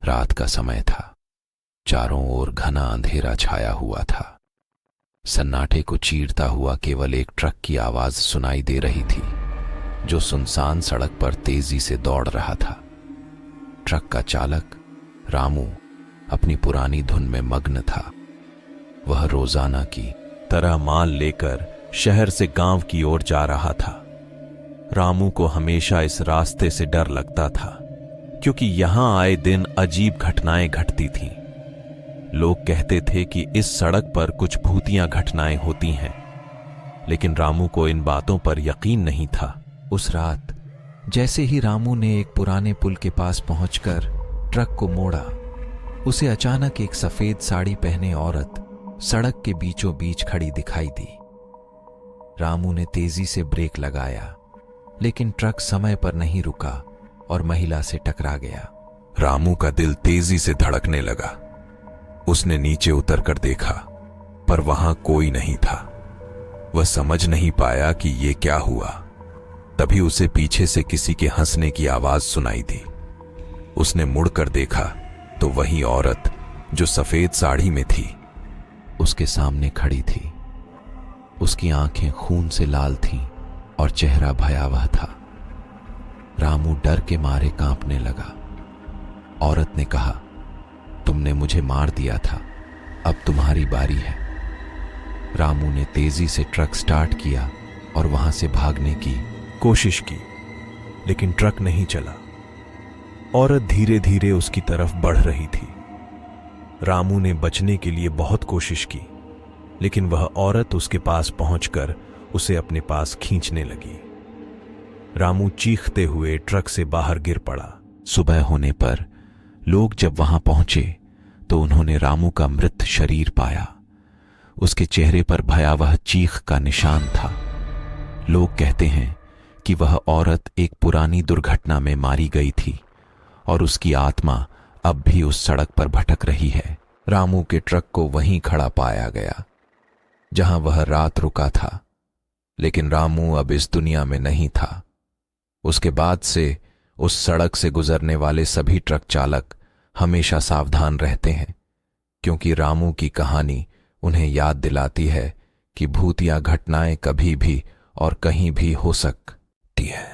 रात का समय था। चारों ओर घना अंधेरा छाया हुआ था। सन्नाटे को चीरता हुआ केवल एक ट्रक की आवाज सुनाई दे रही थी, जो सुनसान सड़क पर तेजी से दौड़ रहा था। ट्रक का चालक रामू अपनी पुरानी धुन में मग्न था। वह रोजाना की तरह माल लेकर शहर से गांव की ओर जा रहा था। रामू को हमेशा इस रास्ते से डर लगता था, क्योंकि यहां आए दिन अजीब घटनाएं घटती थीं। लोग कहते थे कि इस सड़क पर कुछ भूतियां घटनाएं होती हैं, लेकिन रामू को इन बातों पर यकीन नहीं था। उस रात जैसे ही रामू ने एक पुराने पुल के पास पहुंचकर ट्रक को मोड़ा, उसे अचानक एक सफेद साड़ी पहने औरत सड़क के बीचों बीच खड़ी दिखाई दी। रामू ने तेजी से ब्रेक लगाया, लेकिन ट्रक समय पर नहीं रुका और महिला से टकरा गया। रामू का दिल तेजी से धड़कने लगा। उसने नीचे उतरकर देखा, पर वहां कोई नहीं था। वह समझ नहीं पाया कि ये क्या हुआ। तभी उसे पीछे से किसी के हंसने की आवाज सुनाई दी। उसने मुड़कर देखा तो वही औरत जो सफेद साड़ी में थी, उसके सामने खड़ी थी। उसकी आंखें खून से लाल थीं और चेहरा भयावह था। रामू डर के मारे कांपने लगा। औरत ने कहा, तुमने मुझे मार दिया था, अब तुम्हारी बारी है। रामू ने तेजी से ट्रक स्टार्ट किया और वहां से भागने की कोशिश की, लेकिन ट्रक नहीं चला। औरत धीरे धीरे उसकी तरफ बढ़ रही थी। रामू ने बचने के लिए बहुत कोशिश की, लेकिन वह औरत उसके पास पहुंचकर उसे अपने पास खींचने लगी। रामू चीखते हुए ट्रक से बाहर गिर पड़ा। सुबह होने पर लोग जब वहां पहुंचे तो उन्होंने रामू का मृत शरीर पाया। उसके चेहरे पर भयावह चीख का निशान था। लोग कहते हैं कि वह औरत एक पुरानी दुर्घटना में मारी गई थी और उसकी आत्मा अब भी उस सड़क पर भटक रही है। रामू के ट्रक को वहीं खड़ा पाया गया जहां वह रात रुका था, लेकिन रामू अब इस दुनिया में नहीं था। उसके बाद से उस सड़क से गुजरने वाले सभी ट्रक चालक हमेशा सावधान रहते हैं, क्योंकि रामू की कहानी उन्हें याद दिलाती है कि भूतिया घटनाएं कभी भी और कहीं भी हो सकती है।